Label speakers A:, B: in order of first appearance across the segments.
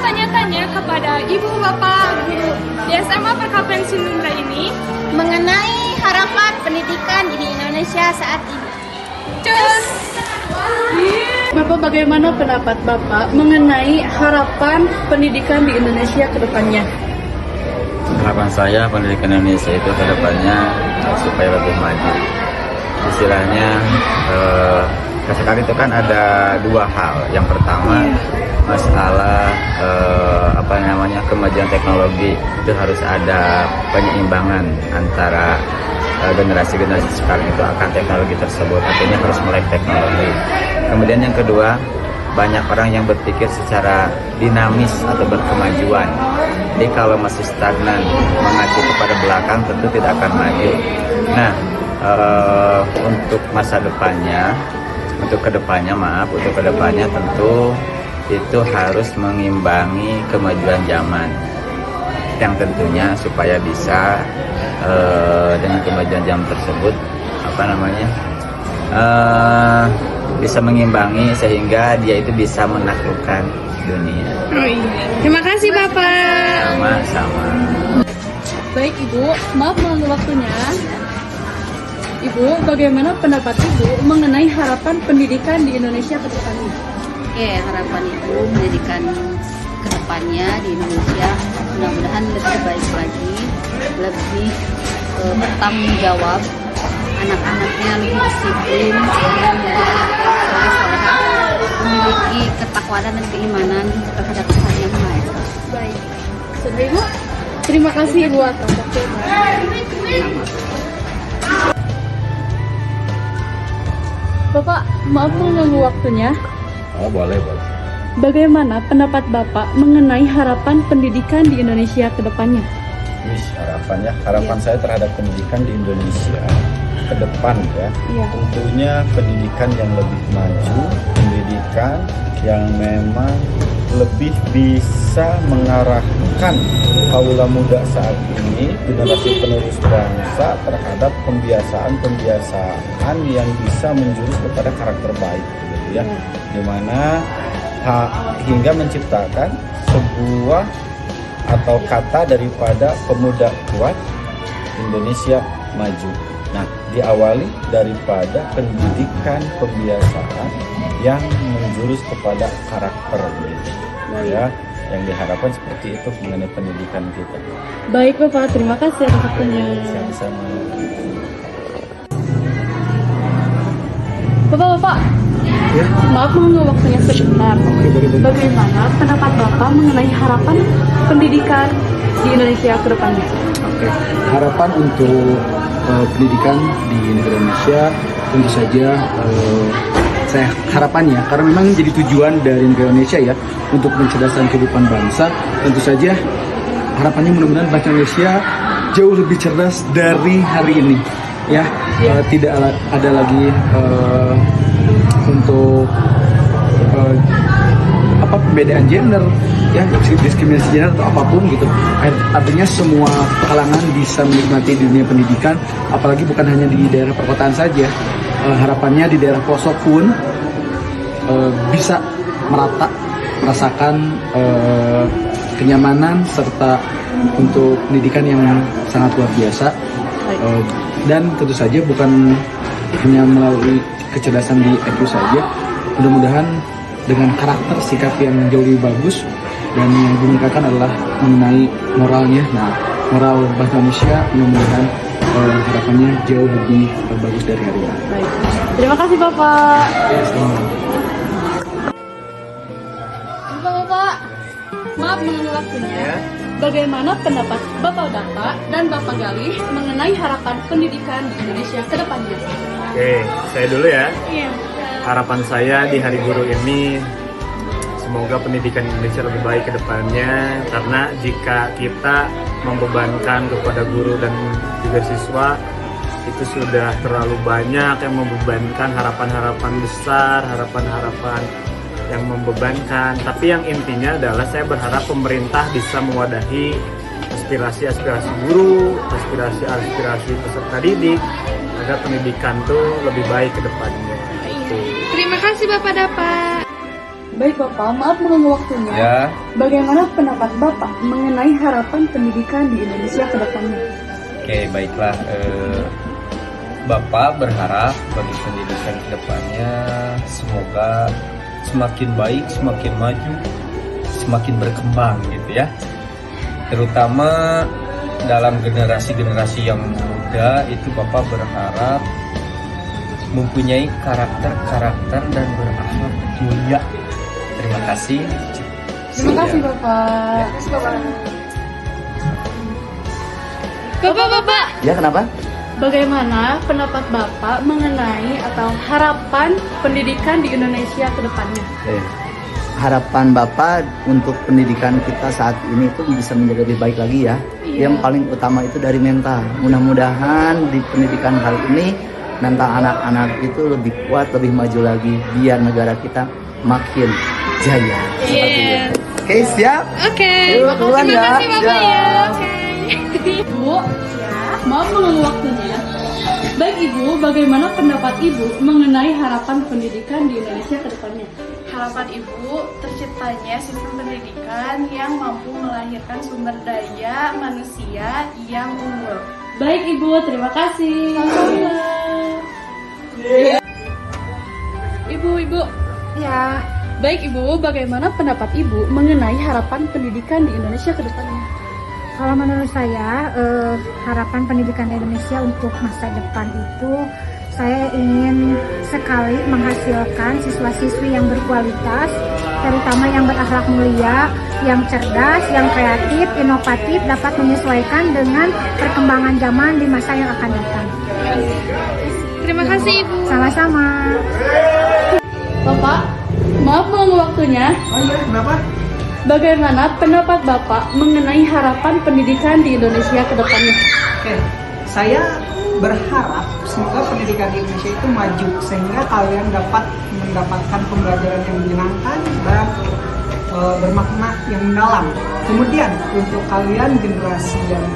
A: bertanya-tanya kepada ibu bapak guru di SMA Perkapen Sinundra ini
B: mengenai harapan pendidikan di Indonesia saat ini.
A: Cus!
C: Bapak, bagaimana pendapat Bapak mengenai harapan pendidikan di Indonesia ke depannya?
D: Harapan saya pendidikan Indonesia itu ke depannya supaya lebih maju. Istilahnya sekarang itu kan ada dua hal. Yang pertama masalah kemajuan teknologi, itu harus ada penyeimbangan antara generasi-generasi sekarang itu akan teknologi tersebut, artinya harus melek teknologi. Kemudian yang kedua, banyak orang yang berpikir secara dinamis atau berkemajuan. Jadi kalau masih stagnan, mengacu kepada belakang, tentu tidak akan maju. Nah, untuk masa depannya, untuk kedepannya tentu itu harus mengimbangi kemajuan zaman, yang tentunya supaya bisa dengan kemajuan zaman tersebut bisa mengimbangi sehingga dia itu bisa menaklukkan dunia.
A: Oh iya. Terima kasih Bapak.
D: Sama-sama.
C: Baik Ibu, maaf mengganggu waktunya. Ibu, bagaimana pendapat Ibu mengenai harapan pendidikan di Indonesia ke depannya?
B: Oke, harapan Ibu pendidikan ke depannya di Indonesia mudah-mudahan lebih baik lagi, lebih bertanggung jawab, anak-anaknya lebih disiplin, dan memiliki ketakwaan dan keimanan terhadap Tuhan Yang Maha Esa.
C: Baik, sudah Ibu. Terima kasih Ibu atas waktunya. Bapak, maaf mengganggu waktunya.
D: Oh, boleh.
C: Bagaimana pendapat Bapak mengenai harapan pendidikan di Indonesia ke depannya?
E: Harapan saya terhadap pendidikan di Indonesia ke depan ya. Tentunya pendidikan yang lebih maju, pendidikan yang memang lebih bisa mengarahkan kaula muda saat ini, generasi penerus bangsa, terhadap pembiasaan yang bisa menjurus kepada karakter baik gitu ya. Dimana hingga menciptakan sebuah atau kata daripada pemuda kuat, Indonesia maju. Nah, diawali daripada pendidikan pembiasaan yang menjurus kepada karakter gitu. Ya, yang diharapkan seperti itu mengenai pendidikan kita.
C: Baik Bapak, terima kasih atas waktunya.
E: Sama-sama.
C: Bapak, maaf mengganggu waktunya sebentar. Bagaimana pendapat Bapak mengenai harapan pendidikan di Indonesia ke depannya?
F: Oke, harapan untuk pendidikan di negara Indonesia tentu saja saya harapannya, karena memang jadi tujuan dari negara Indonesia ya untuk mencerdaskan kehidupan bangsa, tentu saja harapannya mudah-mudahan bangsa Indonesia jauh lebih cerdas dari hari ini ya. Tidak ada lagi untuk perbedaan gender ya, diskriminasi gender atau apapun gitu. Artinya semua kalangan bisa menikmati dunia pendidikan, apalagi bukan hanya di daerah perkotaan saja. Harapannya di daerah pelosok pun bisa merata merasakan kenyamanan serta untuk pendidikan yang sangat luar biasa. Dan tentu saja bukan hanya melalui kecerdasan di IQ saja, mudah-mudahan dengan karakter sikap yang jauh lebih bagus, dan yang dimuliakan adalah mengenai moralnya. Nah, moral bangsa Indonesia mudah-mudahan harapannya jauh lebih bagus dari hari ini.
C: Baik, terima kasih Bapak. Bapak, maaf mengganggu waktunya. Bagaimana pendapat Bapak-Bapak dan Bapak Galih mengenai harapan pendidikan di Indonesia ke depannya?
G: Oke, saya dulu ya.
C: Iya.
G: Harapan saya di Hari Guru ini, semoga pendidikan Indonesia lebih baik ke depannya, karena jika kita membebankan kepada guru dan juga siswa, itu sudah terlalu banyak yang membebankan, harapan-harapan besar, harapan-harapan yang membebankan. Tapi yang intinya adalah saya berharap pemerintah bisa mewadahi aspirasi-aspirasi guru, aspirasi-aspirasi peserta didik, agar pendidikan tuh lebih baik ke depannya.
A: Terima kasih Bapak.
C: Baik Bapak, maaf mengganggu waktunya.
D: Ya.
C: Bagaimana pendapat Bapak mengenai harapan pendidikan di Indonesia ke depannya?
D: Oke, baiklah. Bapak berharap bagi pendidikan ke depannya semoga semakin baik, semakin maju, semakin berkembang gitu ya. Terutama dalam generasi-generasi yang muda itu Bapak berharap mempunyai karakter-karakter dan berakhlak mulia. Terima kasih.
C: Terima kasih Bapak.
A: Bapak.
D: Ya, kenapa?
C: Bagaimana pendapat Bapak mengenai atau harapan pendidikan di Indonesia ke depannya?
H: Harapan Bapak untuk pendidikan kita saat ini itu bisa menjadi lebih baik lagi ya. Yang paling utama itu dari mental. Mudah-mudahan di pendidikan kali ini mental anak-anak itu lebih kuat, lebih maju lagi biar negara kita makin jaya. Seperti itu. Oke, siap?
A: Oke.
H: Yuk, duluan
A: Terima
H: ya.
A: kasih Bapak ya. Oke.
C: Ibu, maaf mengganggu waktunya. Baik Ibu, bagaimana pendapat Ibu mengenai harapan pendidikan di Indonesia ke depannya?
I: Harapan Ibu terciptanya sistem pendidikan yang mampu melahirkan sumber daya manusia yang unggul.
C: Baik Ibu, terima kasih. Ibu.
A: Ya.
C: Baik Ibu, bagaimana pendapat Ibu mengenai harapan pendidikan di Indonesia ke depannya?
J: Kalau menurut saya, harapan pendidikan Indonesia untuk masa depan itu, saya ingin sekali menghasilkan siswa-siswi yang berkualitas, terutama yang berakhlak mulia, yang cerdas, yang kreatif, inovatif, dapat menyesuaikan dengan perkembangan zaman di masa yang akan datang.
A: Terima kasih Ibu.
J: Sama-sama.
C: Bapak, maaf mengganggu waktunya.
F: Oh iya, kenapa?
C: Bagaimana pendapat Bapak mengenai harapan pendidikan di Indonesia ke depannya?
K: Oke, saya berharap semoga pendidikan di Indonesia itu maju sehingga kalian dapat mendapatkan pembelajaran yang menyenangkan dan bermakna yang mendalam. Kemudian untuk kalian generasi yang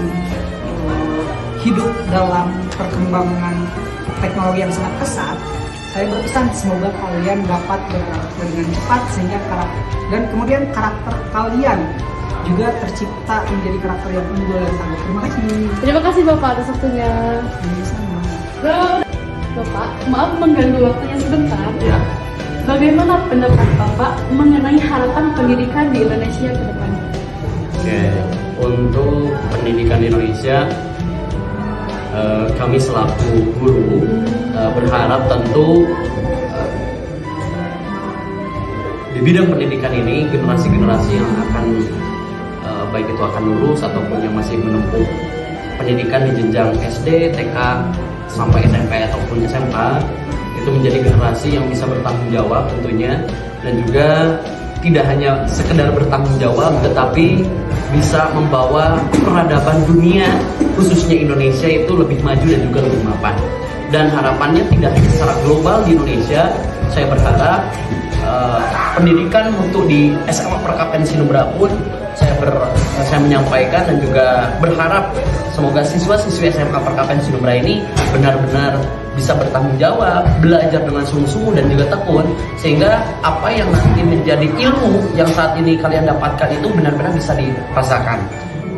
K: hidup dalam perkembangan teknologi yang sangat pesat, saya berpesan semoga kalian dapat bergerak dengan cepat sehingga dan kemudian karakter kalian juga tercipta menjadi karakter yang unggul dan tangguh. Terima kasih.
C: Terima kasih Bapak atas waktunya.
K: Sama.
C: Bapak, maaf mengganggu waktunya sebentar.
D: Ya.
C: Bagaimana pendapat Bapak mengenai harapan pendidikan di Indonesia ke depannya?
L: Oke, untuk pendidikan di Indonesia, kami selaku guru berharap tentu di bidang pendidikan ini generasi-generasi yang akan baik itu akan lulus ataupun yang masih menempuh pendidikan di jenjang SD, TK sampai SMP ataupun SMK itu menjadi generasi yang bisa bertanggung jawab tentunya, dan juga tidak hanya sekedar bertanggung jawab tetapi bisa membawa peradaban dunia khususnya Indonesia itu lebih maju dan juga lebih mapan. Dan harapannya tidak hanya secara global di Indonesia, saya berharap pendidikan untuk di SMA Perkapen Sinubra pun saya menyampaikan dan juga berharap semoga siswa-siswi SMA Perkapen Sinubra ini benar-benar bisa bertanggung jawab, belajar dengan sungguh-sungguh dan juga tekun, sehingga apa yang nanti menjadi ilmu yang saat ini kalian dapatkan itu benar-benar bisa dirasakan.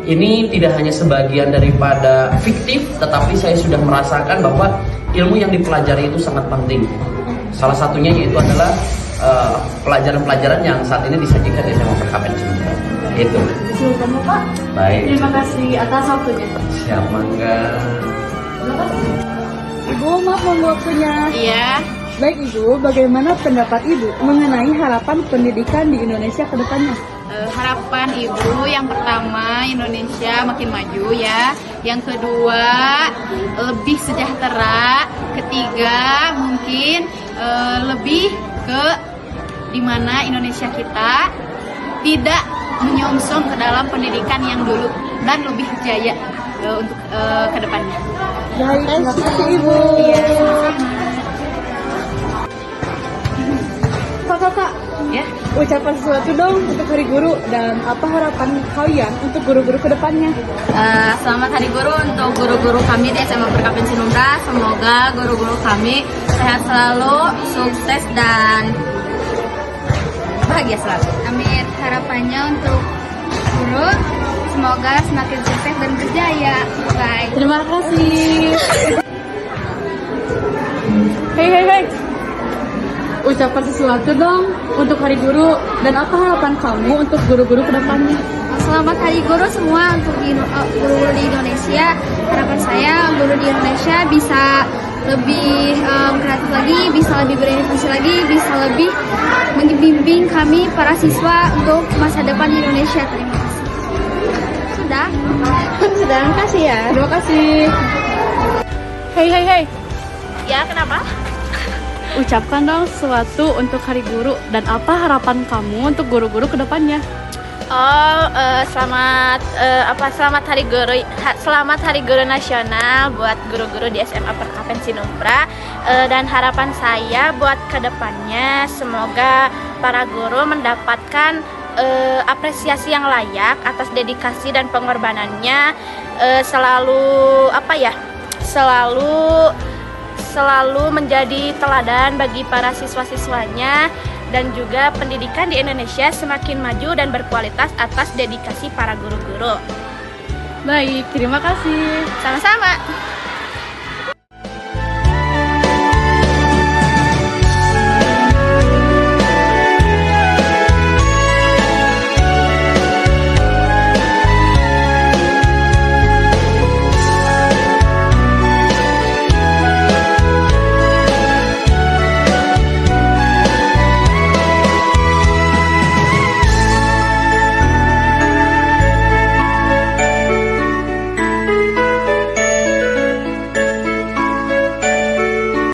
L: Ini tidak hanya sebagian daripada fiktif, tetapi saya sudah merasakan bahwa ilmu yang dipelajari itu sangat penting. Salah satunya yaitu adalah pelajaran-pelajaran yang saat ini disajikan di SMA Perkapen Sinubra. Itu.
C: Silakan Bapak.
L: Baik.
C: Terima kasih atas waktunya.
L: Siap, mangga.
C: Terima kasih. Ibu, maaf mengganggu waktunya.
A: Iya.
C: Baik Ibu, bagaimana pendapat Ibu mengenai harapan pendidikan di Indonesia ke depannya?
B: Harapan Ibu yang pertama Indonesia makin maju ya. Yang kedua lebih sejahtera. Ketiga mungkin lebih ke dimana Indonesia kita tidak menyongsong ke dalam pendidikan yang dulu dan lebih jaya untuk ke depannya.
C: Baik, terima kasih Ibu.
B: Iya, sama-sama.
C: Kakak,
B: Ya.
C: ucapan sesuatu dong untuk Hari Guru dan apa harapan kalian untuk guru-guru ke depannya?
B: Selamat Hari Guru untuk guru-guru kami di SMA Perkapen Sinubra. Semoga guru-guru kami sehat selalu, sukses dan bahagia selalu.
M: Amin. Harapannya untuk guru semoga semakin sukses dan berjaya. Bye.
C: Terima kasih. Hei. Ucapkan sesuatu dong untuk Hari Guru dan apa harapan kamu untuk guru-guru ke depannya?
M: Selamat Hari Guru semua untuk guru-guru di Indonesia. Harapan saya guru di Indonesia bisa lebih kreatif lagi, bisa lebih berinovasi lagi, bisa lebih membimbing kami para siswa untuk masa depan di Indonesia. Terima kasih. Sudah?
C: Terima kasih ya. Terima kasih. Hei.
A: Ya, kenapa?
C: Ucapkan dong sesuatu untuk Hari Guru dan apa harapan kamu untuk guru-guru ke depannya?
A: Selamat Hari Guru, selamat Hari Guru Nasional buat guru-guru di SMA Perkapen Sinumpra. Dan harapan saya buat kedepannya semoga para guru mendapatkan apresiasi yang layak atas dedikasi dan pengorbanannya, selalu menjadi teladan bagi para siswa-siswanya, dan juga pendidikan di Indonesia semakin maju dan berkualitas atas dedikasi para guru-guru.
C: Baik, terima kasih.
A: Sama-sama.